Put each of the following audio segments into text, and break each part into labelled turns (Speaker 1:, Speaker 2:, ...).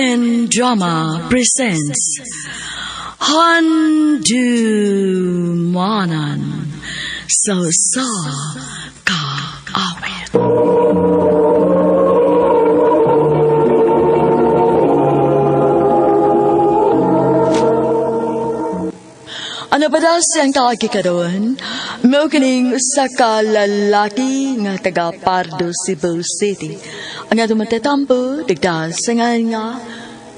Speaker 1: and Drama presents Handumanan sa kaawit. Ano ba daw siyang kakikaroon? Mao kining usa ka lalaki nga taga Pardo, Cebu City. Ang atong matatampo, digda sa nga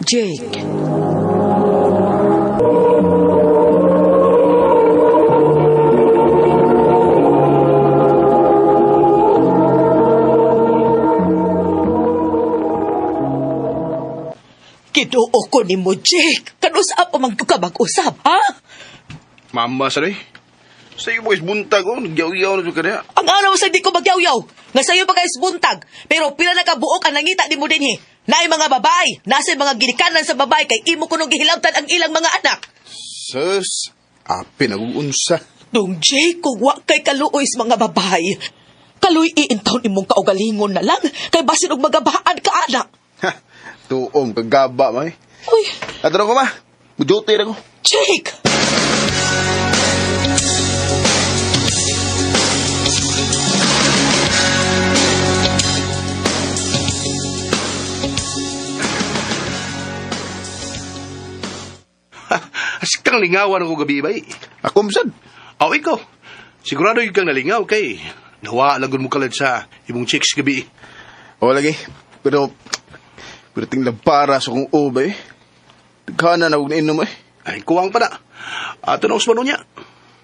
Speaker 1: Jake.
Speaker 2: Kiduo ko ni mo, Jake. Kanusap o magtukabag-usap, ha?
Speaker 3: Mama, saray. Sa iyo mo isbuntag, nagyaw-yaw na ka na.
Speaker 2: Ang araw sa di ko magyaw-yaw. Nga sa'yo pa guys buntag. Pero pila nakabuok ang nangita di mo din, he. Naay mga babae. Nasa mga ginikanan sa babae kay imo ko nung gihilabtan ang ilang mga anak.
Speaker 3: Sus, api nag-uunsa.
Speaker 2: Dong, Jake, kung wa kay kaluoy sa mga babae. Kaluy iintaw imong kaugalingon na lang. Kay basin og magabaan ka anak.
Speaker 3: Ha, tuong kagaba, may.
Speaker 2: Uy,
Speaker 3: Ato na ko, ma. Mujote na ko.
Speaker 2: Jake!
Speaker 3: Asikang lingawan ako gabi, bay. Ako, masad. Aw, ikaw. Sigurado yung kang nalingaw kay nawa lagun mo kalad sa imong chicks gabi. O, lagi. Pero ting labara sa kong ubay. Kana na huwag na inom, eh. Ay, kuwang pa na. Ato na usmano niya.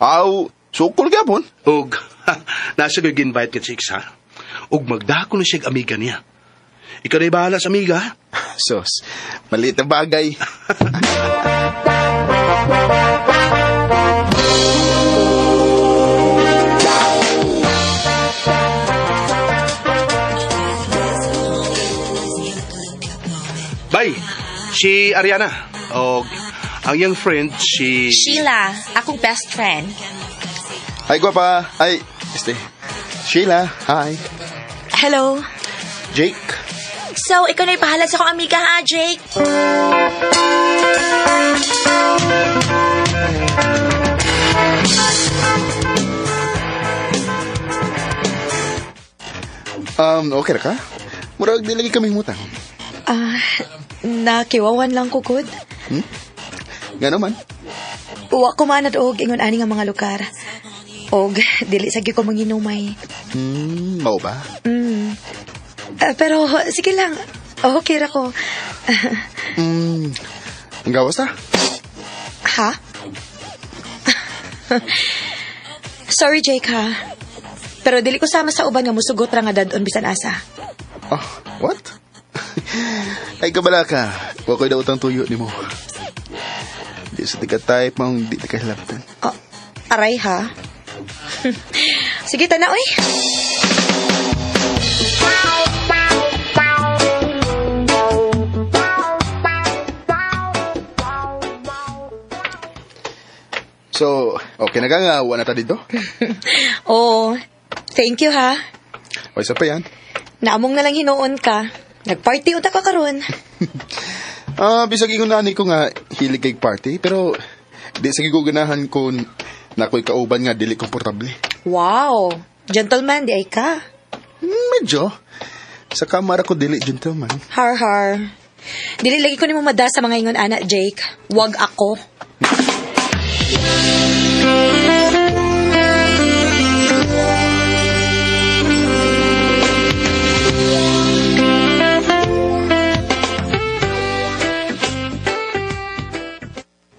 Speaker 3: Aw, sukol ka po. Og, nasa ko invite ka chicks, ha? Og magdako na siya amiga niya. Ikaw na'y bahala sa amiga, ha? Sos, maliit na bagay. Bye, si Ariana. O, ang young friend, si...
Speaker 4: Sheila, akong best friend.
Speaker 3: Ay, guwapa. Ay, Sheila, hi.
Speaker 4: Hello.
Speaker 3: Jake.
Speaker 4: So, ikaw na ipahalad sa akong amiga ha, Jake?
Speaker 3: Okay na ka? Murag di lagi kaming mutang.
Speaker 4: Nakiwawan lang ko, good.
Speaker 3: Nga naman.
Speaker 4: Uwa ko manad og ingon ani nga mga lugar. Og, dili sagi ko manginumay.
Speaker 3: Mau ba?
Speaker 4: Pero, sige lang. Okay ra ko.
Speaker 3: Ang gawas na?
Speaker 4: Ha? Sorry, Jake, ha? Pero dili ko sama sa uban nga musugot ra nga dadon bisan asa.
Speaker 3: Oh, what? Ay, kabala ka. Huwag ko'y daw utang tuyo ni mo. Di sa tiga-type, maong di tikahilaptan.
Speaker 4: Oh, aray, ha? Sige, tanaw, eh.
Speaker 3: So, okay na ka nga, wala na ta dito?
Speaker 4: Oh, thank you, ha?
Speaker 3: O, isa pa yan.
Speaker 4: Naamong na lang hinuon ka. Nagparty unta ka karon.
Speaker 3: Bisag ingon nani ko nga hilig kay party, pero di sa gigugunahan ko na ako'y kauban nga dili komportable.
Speaker 4: Wow, gentleman di ay ka.
Speaker 3: Medyo. Sa kamara ko dili gentleman.
Speaker 4: Har. Dili lagi ko nimo mada sa mga ingon anak, Jake. Wag ako.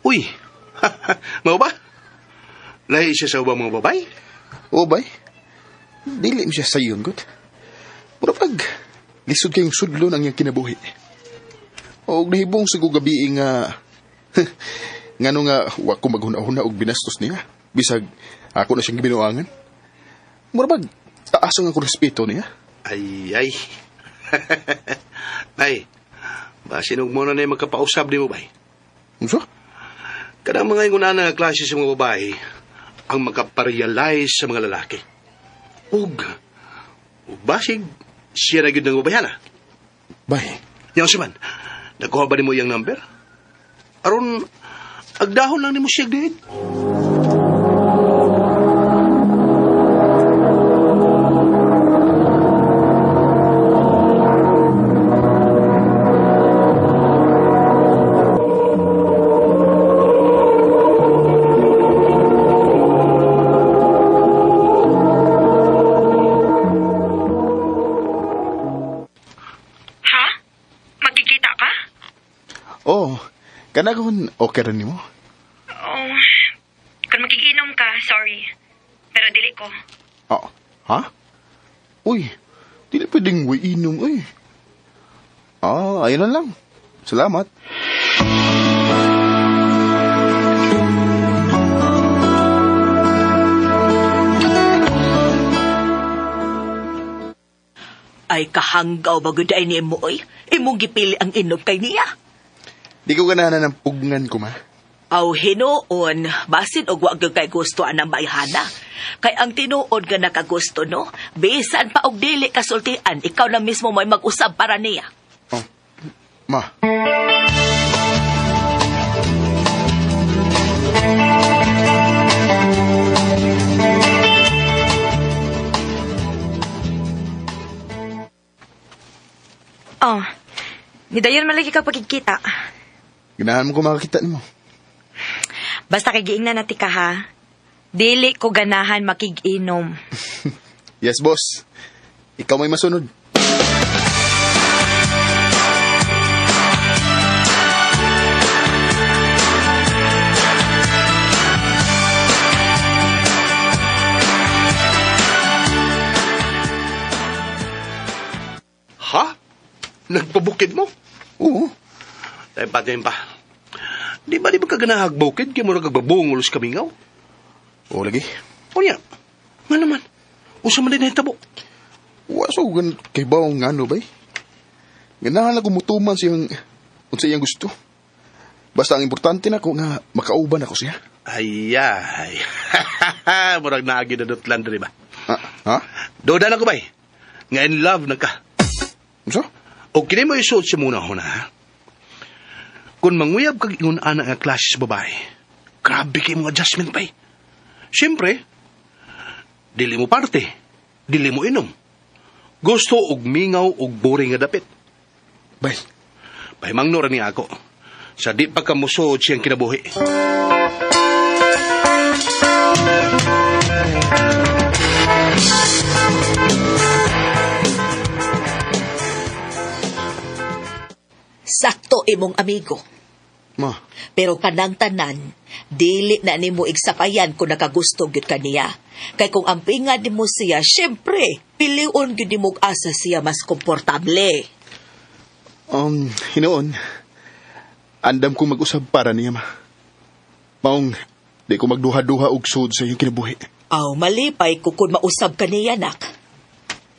Speaker 3: Uy, mau ba? Lahi siya sa ubang mga babay? Oo, bay. Dili mo siya sa iyon, good. Pero pag lisod kayong sudlo ng iyang kinabuhi. O nahibong sa gabi nga nga nga wak ko maghuna-huna og binastos niya. Bisag ako na siyang binuangan. Mura pag taas ang ako respeto niya. Ay. Ay, basinog mo na na yung magkapausap di mo, bay? Ano so? Kadang mga ingunan na klase sa mga babae ang makaparealize sa mga lalaki. Ug basig siya na yun ng babayana. Bay? Yang siman, Nakuha ba ni mo iyang number? Aron, agdahon lang ni mo siya date.
Speaker 4: Ha? Magkikita ka?
Speaker 5: Oh, kanakon okay rin mo?
Speaker 4: Oh, kung magiginom ka, sorry. Pero dili ko.
Speaker 5: Ah, ha? Uy, di na pwedeng inom, uy. Ah, ayun na lang. Salamat.
Speaker 2: Ay kahanggaw baguday ni mo oy. Imong gipili ang inom kay niya.
Speaker 5: Di ko ganahan ng pugngan ko, ma.
Speaker 2: Aw hinoon, basin og wa gyud kay gusto anang bayhana. Kay ang tinuod nga nakagusto no, bisan pa og dili kasultian, ikaw na mismo may mag-usab para niya.
Speaker 5: Oh, ma.
Speaker 4: Oh, ni dayon malagi ka pagkikita.
Speaker 5: Ganahan mo ko makakita ni mo.
Speaker 4: Basta kay giingnan na ti ka ha. Dili ko ganahan makig-inom.
Speaker 5: Yes, boss. Ikaw may masunod.
Speaker 3: Ha? Nagpabukid mo?
Speaker 5: Oo.
Speaker 3: Tayo pa. Di ba ka ganahagbukid kaya mo nagbabungulos kamingaw?
Speaker 5: Oo, lagi.
Speaker 3: O niya, nga naman. Usa man din na hitabo.
Speaker 5: Waso gan kay bawang nga ano, bay? Ganahan lang kumutuman siyang unsa iyang gusto. Basta ang importante na ko nga makauban ako siya.
Speaker 3: Ay. Murag naagi na dutlan rin ba?
Speaker 5: Ha?
Speaker 3: Doda na ko bay. Nga in love na ka.
Speaker 5: Unsa?
Speaker 3: O kini mo isuot siya muna ho na, ha? Kung manguyab kag ingon ana nga klase sa babae, grabe kay mga adjustment pa eh. Siyempre, dili mo parte, dili mo inom. Gusto og mingaw og boring nga dapit.
Speaker 5: Bay,
Speaker 3: Pahimangno ra ni ako. Sa di pa kamusod siyang kinabuhi.
Speaker 2: Sakto imong amigo.
Speaker 5: ma.
Speaker 2: Pero kanang tanan, dili na nimo igsapayan kung nakagusto gyud kaniya. Kay kung ang pingad nimo siya, syempre, piliun gyud nimo asa siya mas komportable.
Speaker 5: Hinoon, andam ko mag-usab para niya, ma. Maong, di ko magduha-duha og sud sa iyong kinabuhi.
Speaker 2: Aw, malipay ko kung mausab kaniya, nak.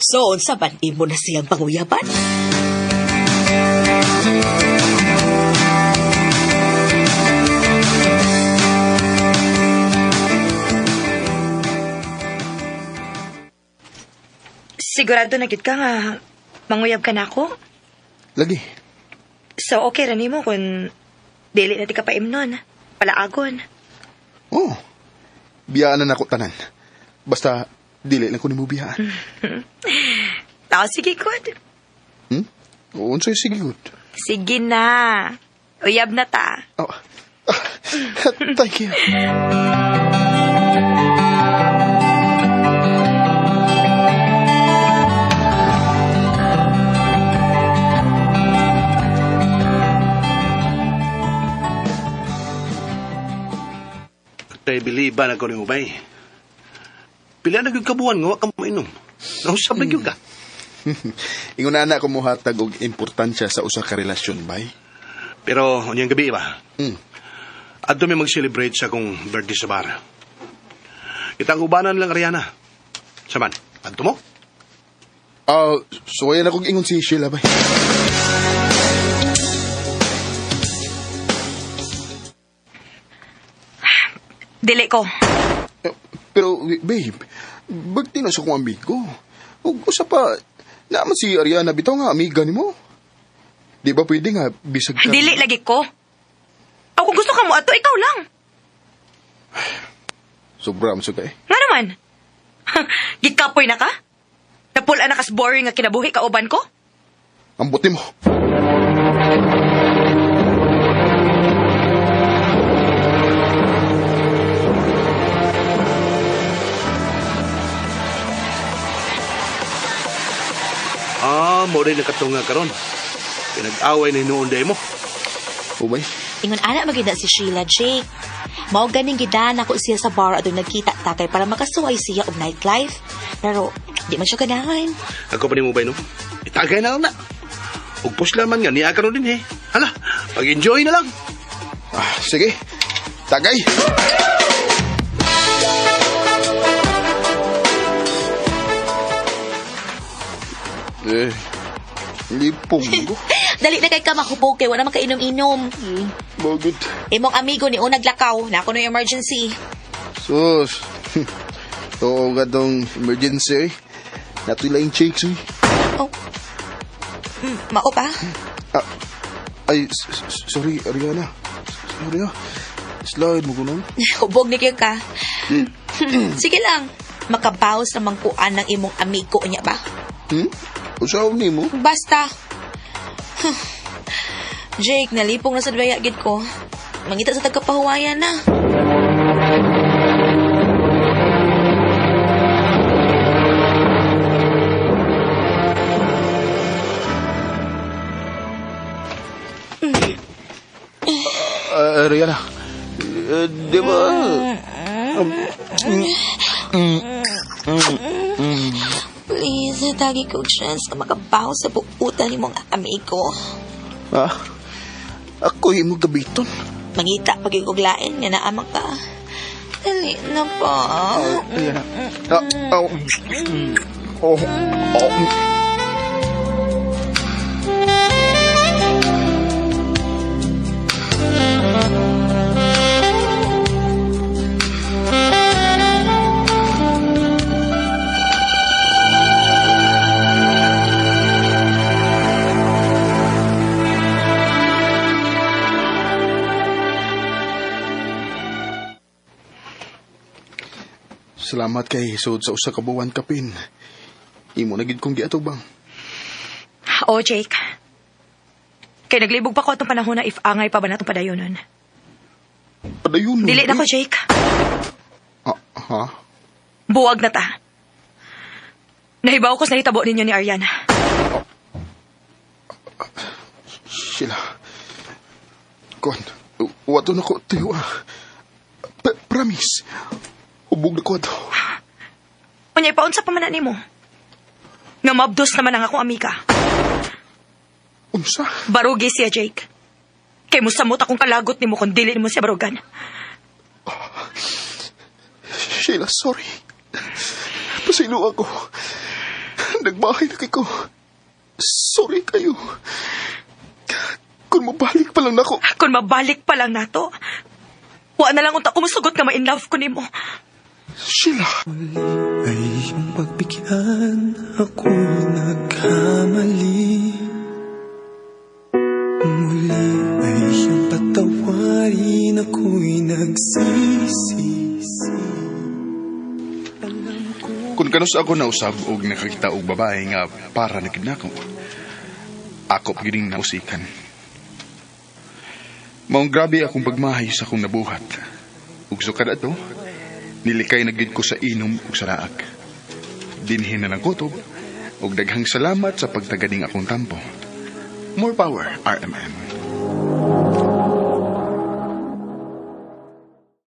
Speaker 2: So, unsa man imo na siyang panguyaban?
Speaker 4: Sigurado na gid ka nga manguyab ka na ako?
Speaker 5: Lagi.
Speaker 4: So okay ra nimo kung dili na ti ka paimnon. Palaagon.
Speaker 5: Oh, biyaan na ako tanan. Basta, dili lang ko ni mo biyaan.
Speaker 4: Tao, sige good.
Speaker 5: Unsay sige good.
Speaker 4: Sige na. Uyab na ta.
Speaker 5: Oh. Thank you.
Speaker 3: Tay biliban ako ni Ubay. Pila na gyud kabuan nga wa ka mainom. Nausab na gyud ka.
Speaker 5: Ingon na ako mo hatag og importansya sa usa ka relasyon, bay.
Speaker 3: Pero unyang gabi ba?
Speaker 5: Hmm.
Speaker 3: Adto may mag-celebrate sa akong birthday sa bar. Kitang ubanan lang Ariana. Saman, adto mo?
Speaker 5: So ayan akong ingon si Sheila, bay.
Speaker 4: Dili ko.
Speaker 5: Pero, babe, bagti na sa kong amigo. Ug usa pa, naman si Ariana bitaw nga amiga ni mo. Di ba pwede nga, bisag ka?
Speaker 4: Dili lagi ko. O kung gusto ka mo ato, ikaw lang.
Speaker 5: Sobra mo ka eh.
Speaker 4: Nga naman. Gikapoy na ka? Napula na kas boring nga kinabuhi ka uban ko?
Speaker 5: Ang buti mo.
Speaker 3: Mo rin nakatunga karon. Pinag-away ni noon day mo.
Speaker 5: Ubay.
Speaker 2: Ingon ana magida si Sheila, Jake. Mao ganing gidaan ako siya sa bar adto nagkita takay para makasuway siya og nightlife. Pero di man siya ganahan.
Speaker 3: Ako pa ni mo ba no? Itagay na lang na. Ug pusla man nga niya karon din eh. Hala, pag-enjoy na lang.
Speaker 5: Sige. Tagay. Lipong ko.
Speaker 2: Dali na kay ka makubog kay wala makainom-inom.
Speaker 5: Bagod.
Speaker 2: Imong amigo ni unag lakaw na ako no emergency.
Speaker 5: Sus. Oo nga tong emergency eh. Natulang chicks eh.
Speaker 2: Oh. Mao pa?
Speaker 5: Ay, sorry, Ariana. Sorry ah. Slide mo ko nun.
Speaker 2: Hubog ni kayo ka. Sige lang. Makabawas na mangkuan ng imong amigo niya ba?
Speaker 5: Usaw ni mo?
Speaker 2: Basta. Jake, nalipong na sa dwaya gid ko. Mangita sa tagkapahuwayan na.
Speaker 5: Ariana. Di ba?
Speaker 2: Please, tagi ko chance na makabaw sa buutan ni mong amigo.
Speaker 5: Ako yung gabiton.
Speaker 2: Mangita pag lain nga naamang ka. Dali na pa.
Speaker 5: Ariana. Oh. Salamat kay Sud sa usa ka buwan kapin. Imo na gid kong giatubang.
Speaker 4: O, Jake. Kay naglibog pa ko itong panahon na if angay pa ba na itong padayonon.
Speaker 5: Padayon mo.
Speaker 4: Dili na ko, Jake.
Speaker 5: Ha?
Speaker 4: Buwag na ta. Nahibaw ko sa nahitabo ninyo ni Ariana.
Speaker 5: Sila. Kon, wato na ko tayo promise. Ubog na ko ato.
Speaker 4: Unyay, paunsa pa man na nimo. Nga mabdos naman ang akong amiga.
Speaker 5: Unsa?
Speaker 4: Barugi siya, Jake. Kay musamot akong kalagot nimo kung dili mo siya barugan.
Speaker 5: Sheila, sorry. Pasilo ako. Nagbahay na kay ko. Sorry kayo. Kung mabalik pa lang nako.
Speaker 4: Kung mabalik pa lang nato, wa na lang unta kumusugot nga ma-in love ko nimo.
Speaker 5: Sheila.
Speaker 6: Ay iyong pagbigyan, ako'y nagkamali. Muli ay iyong patawarin, ako'y nagsisisi.
Speaker 5: Kung kanus ako nausab og nakakita og babae nga para na kidnako, ako gining nausikan. Maong grabe akong pagmahay sa akong nabuhat. Ug sukad ato, nilikay na gid ko sa inom ug sa raag. Dinhin na ng kutob ug daghang salamat sa pagtaganing akong tampo. More power, RMN.